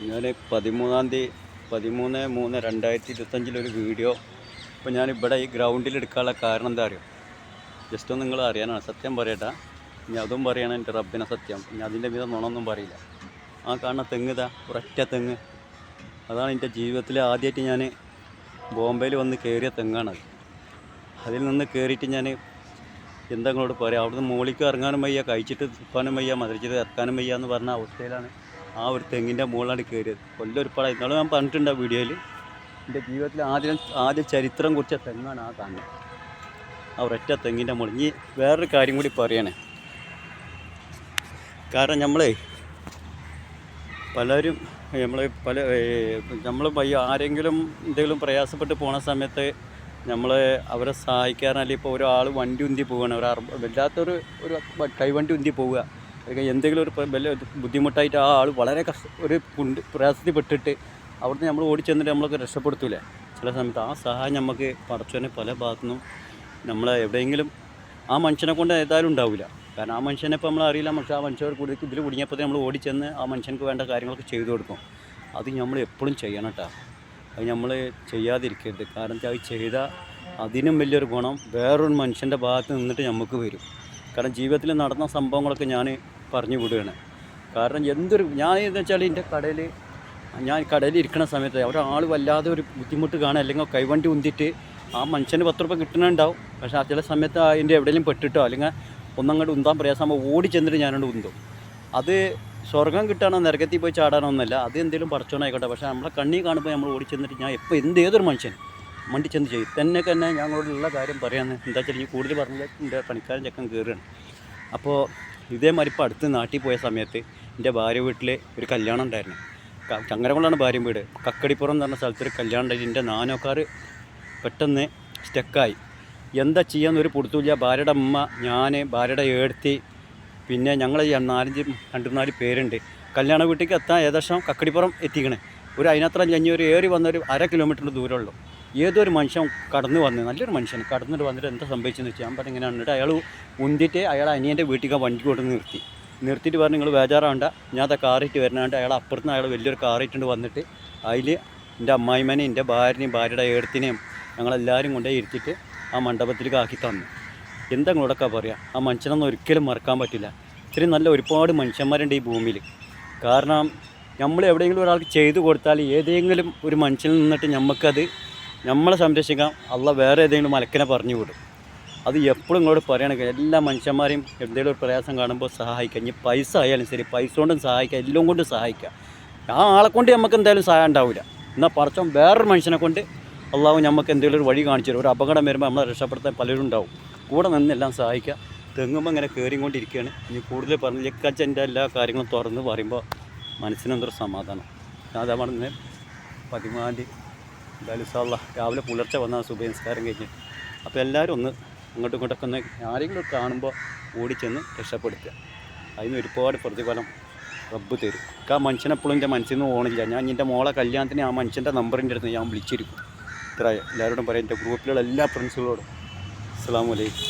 ഞാൻ 13/3/2025 വീഡിയോ ഇപ്പോൾ ഞാനിവിടെ ഈ ഗ്രൗണ്ടിൽ എടുക്കാനുള്ള കാരണം എന്താ അറിയോ? ജസ്റ്റ് ഒന്ന് നിങ്ങൾ അറിയാനാണ്. സത്യം പറയട്ടെ, ഇനി അതും പറയണം എൻ്റെ റബ്ബിനെ സത്യം. ഇനി അതിൻ്റെ മീതെ നുണൊന്നും പറയില്ല. ആ കാണുന്ന തെങ്ങ് ഇതാ, ഒരൊറ്റ തെങ്ങ്. അതാണ് എൻ്റെ ജീവിതത്തിൽ ആദ്യമായിട്ട് ഞാൻ ബോംബെയിൽ വന്ന് കയറിയ തെങ്ങാണത്. അതിൽ നിന്ന് കയറിയിട്ട് ഞാൻ എന്താ നിങ്ങളോട് പറയാം, അവിടുന്ന് മുകളിലേക്ക് ഇറങ്ങാനും വയ്യ, കഴിച്ചിട്ട് തുപ്പാനും വയ്യ, മധുരിച്ചിട്ട് ഇറക്കാനും വയ്യ എന്ന് പറഞ്ഞ അവസ്ഥയിലാണ് ആ ഒരു തെങ്ങിൻ്റെ മുകളിലാണ് കയറിയത്. കൊല്ലൊരുപാടായി. ഇന്നാളും ഞാൻ പറഞ്ഞിട്ടുണ്ട് ആ വീഡിയോയിൽ. എൻ്റെ ജീവിതത്തിൽ ആദ്യ ചരിത്രം കുറിച്ച തെങ്ങാണ് ആ കാണുന്നത്, ആ ഒരൊറ്റ തെങ്ങിൻ്റെ മുകളിൽ. ഇനി വേറൊരു കാര്യം കൂടി പറയണേ. കാരണം പലരും നമ്മൾ ആരെങ്കിലും എന്തെങ്കിലും പ്രയാസപ്പെട്ട് പോണ സമയത്ത് നമ്മൾ അവരെ സഹായിക്കാറല്ല. ഇപ്പോൾ ഒരാൾ വണ്ടി ഉന്തി പോവുകയാണ്, വല്ലാത്തൊരു കൈവണ്ടി ഉന്തി പോവുക, എന്തെങ്കിലും ഒരു വലിയ ബുദ്ധിമുട്ടായിട്ട് ആ ആൾ വളരെ പ്രയാസത്തിൽ പെട്ടിട്ട് അവിടുന്ന് നമ്മൾ ഓടിച്ചെന്നിട്ട് നമ്മളൊക്കെ രക്ഷപ്പെടുത്തൂലേ ചില സമയത്ത്. ആ സഹായം നമുക്ക് പടച്ചോനെ പല ഭാഗത്തുനിന്നും നമ്മളെ എവിടെയെങ്കിലും ആ മനുഷ്യനെ കൊണ്ട് ഏതായാലും ഉണ്ടാവില്ല. കാരണം ആ മനുഷ്യനെ ഇപ്പോൾ നമ്മൾ അറിയില്ല. പക്ഷേ ആ മനുഷ്യർ ഇതിൽ കുടുങ്ങിയപ്പോൾ നമ്മൾ ഓടിച്ചെന്ന് ആ മനുഷ്യർക്ക് വേണ്ട കാര്യങ്ങളൊക്കെ ചെയ്തു കൊടുക്കും. അത് നമ്മൾ എപ്പോഴും ചെയ്യണം കേട്ടോ. അത് നമ്മൾ ചെയ്യാതിരിക്കരുത്. കാരണം അത് ചെയ്താൽ അതിനും വലിയൊരു ഗുണം വേറൊരു മനുഷ്യൻ്റെ ഭാഗത്ത് നിന്നിട്ട് നമുക്ക് വരും. കാരണം ജീവിതത്തിൽ നടന്ന സംഭവങ്ങളൊക്കെ ഞാൻ പറഞ്ഞു വിടുകയാണ്. കാരണം ഞാൻ എന്ന് വെച്ചാൽ ഞാൻ കടയിൽ ഇരിക്കുന്ന സമയത്ത് ഒരാൾ വല്ലാതെ ഒരു ബുദ്ധിമുട്ട് കാണുക, അല്ലെങ്കിൽ കൈവണ്ടി ഉന്തിയിട്ട് ആ മനുഷ്യന് 10 രൂപ കിട്ടണുണ്ടാവും. പക്ഷേ ആ ചില സമയത്ത് അതിൻ്റെ എവിടെയെങ്കിലും പെട്ടിട്ടോ അല്ലെങ്കിൽ ഒന്നങ്ങോട്ട് ഉന്താൻ പ്രയാസമാകുമ്പോൾ ഓടി ചെന്നിട്ട് ഞാനോട് ഉന്തും. അത് സ്വർഗം കിട്ടാനോ നരകത്തിൽ പോയി ചാടാനോ ഒന്നുമല്ല, അത് എന്തെങ്കിലും പറിച്ചോണായിക്കോട്ടെ. പക്ഷേ നമ്മളെ കണ്ണി കാണുമ്പോൾ നമ്മൾ ഓടി ചെന്നിട്ട് ഞാൻ എപ്പോൾ ഏതൊരു മനുഷ്യൻ മണ്ടി ചെന്ന് ചെയ്യും. തന്നെ ഞങ്ങളോടുള്ള കാര്യം പറയാമെന്ന് എന്താ വെച്ചാൽ ഈ കൂടുതൽ പറഞ്ഞാൽ എൻ്റെ പണിക്കാരൻ ചെക്കൻ കയറുകയാണ്. അപ്പോൾ ഇതേമാതിരി ഇപ്പോൾ അടുത്ത് നാട്ടിൽ പോയ സമയത്ത് എൻ്റെ ഭാര്യ വീട്ടിൽ ഒരു കല്യാണം ഉണ്ടായിരുന്നു. ചങ്ങരകൊണ്ടാണ് ഭാര്യ വീട്. കക്കടിപ്പുറം എന്ന് പറഞ്ഞ സ്ഥലത്തൊരു കല്യാണം ഉണ്ടായിട്ട് എൻ്റെ നാനോക്കാർ പെട്ടെന്ന് സ്റ്റക്കായി. എന്താ ചെയ്യാമെന്നൊരു പൊടുത്തൂല്ല. ഭാര്യയുടെ അമ്മ, ഞാൻ, ഭാര്യയുടെ ഏടത്തി, പിന്നെ ഞങ്ങൾ 2-4 പേരുണ്ട്. കല്യാണ വീട്ടിലേക്ക് എത്താൻ ഏകദേശം കക്കടിപ്പുറം എത്തിക്കണേ. അതിനത്ര ഒരു ഏറി വന്നൊരു 1/2 കിലോമീറ്ററിൻ്റെ ദൂരമുള്ളൂ. ഏതൊരു മനുഷ്യൻ കടന്നു വന്ന്, നല്ലൊരു മനുഷ്യൻ കടന്നിട്ട് വന്നിട്ട് എന്താ സംഭവിച്ചെന്ന് വെച്ചാൽ ഞാൻ പറഞ്ഞു ഇങ്ങനെ എന്നിട്ട് അയാൾ ഉന്തിയിട്ട് അയാൾ അനിയൻ്റെ വീട്ടിലേക്ക് വണ്ടി കൊണ്ട് നിർത്തിയിട്ട് പറഞ്ഞു നിങ്ങൾ ബേജാറാവണ്ട, ഞാൻ അത് കാറിയിട്ട് വരണാണ്ട് അയാൾ അപ്പുറത്തുനിന്ന് അയാൾ വലിയൊരു കാറിയിട്ടുണ്ട് വന്നിട്ട് അതിൽ എൻ്റെ അമ്മായിമ്മനെയും എൻ്റെ ഭാര്യയുടെ ഏടത്തിനെയും ഞങ്ങളെല്ലാവരും കൊണ്ടുപോയി ഇരുത്തിയിട്ട് ആ മണ്ഡപത്തിലേക്ക് ആക്കി തന്നു. എന്താ നിങ്ങളോടൊക്കെ പറയാം, ആ മനുഷ്യനൊന്നും ഒരിക്കലും മറക്കാൻ പറ്റില്ല. ഇത്രയും നല്ല ഒരുപാട് മനുഷ്യന്മാരുണ്ട് ഈ ഭൂമിയിൽ. കാരണം നമ്മൾ എവിടെയെങ്കിലും ഒരാൾക്ക് ചെയ്തു കൊടുത്താൽ ഏതെങ്കിലും ഒരു മനുഷ്യനിൽ നിന്നിട്ട് നമുക്കത് നമ്മളെ സംരക്ഷിക്കാം. അള്ള വേറെ ഏതെങ്കിലും മലക്കിനെ പറഞ്ഞു വിടും. അത് എപ്പോഴും നിങ്ങളോട് പറയണമെങ്കിൽ എല്ലാ മനുഷ്യന്മാരെയും എന്തെങ്കിലും ഒരു പ്രയാസം കാണുമ്പോൾ സഹായിക്കുക. ഇനി പൈസ ആയാലും ശരി, പൈസ കൊണ്ടും സഹായിക്കുക, എല്ലാം കൊണ്ടും സഹായിക്കുക. ആ ആളെ കൊണ്ട് നമുക്ക് എന്തായാലും സഹായം ഉണ്ടാവില്ല. എന്നാൽ പറച്ചോൻ വേറൊരു മനുഷ്യനെ കൊണ്ട് അള്ളാഹു നമുക്ക് എന്തെങ്കിലും ഒരു വഴി കാണിച്ചു തരും. ഒരു അപകടം വരുമ്പോൾ നമ്മളെ രക്ഷപ്പെടുത്താൻ പലരും ഉണ്ടാവും. കൂടെ നിന്നെല്ലാം സഹായിക്കുക. തെങ്ങുമ്പോൾ ഇങ്ങനെ കയറിക്കൊണ്ടിരിക്കുകയാണ്. ഇനി കൂടുതൽ പറഞ്ഞിലേക്കച്ച എൻ്റെ എല്ലാ കാര്യങ്ങളും തുറന്ന് പറയുമ്പോൾ മനസ്സിനെന്തൊരു സമാധാനം. അതാ പറഞ്ഞത് 13 എന്തായാലും ഇൻഷാല്ലാ രാവിലെ പുലർച്ചെ വന്നാൽ സുബഹി നിസ്കാരം കഴിഞ്ഞിട്ട്. അപ്പോൾ എല്ലാവരും ഒന്ന് അങ്ങോട്ടും ഇങ്ങോട്ടൊക്കെ ഒന്ന് ആരെങ്കിലും കാണുമ്പോൾ ഓടിച്ചെന്ന് രക്ഷപ്പെടുത്തുക. അതിന് ഒരുപാട് പ്രതിഫലം റബ്ബ് തരും. ആ മനുഷ്യനെപ്പോഴും എൻ്റെ മനസ്സിൽ നിന്ന് ഓണില്ല. ഞാൻ എൻ്റെ മോളെ കല്യാണത്തിന് ആ മനുഷ്യൻ്റെ നമ്പറിൻ്റെ അടുത്ത് ഞാൻ വിളിച്ചിരിക്കും. ഇത്ര എല്ലാവരോടും പറയാം, എൻ്റെ ഗ്രൂപ്പിലുള്ള എല്ലാ ഫ്രണ്ട്സുകളോടും അസ്സലാമു അലൈക്കും.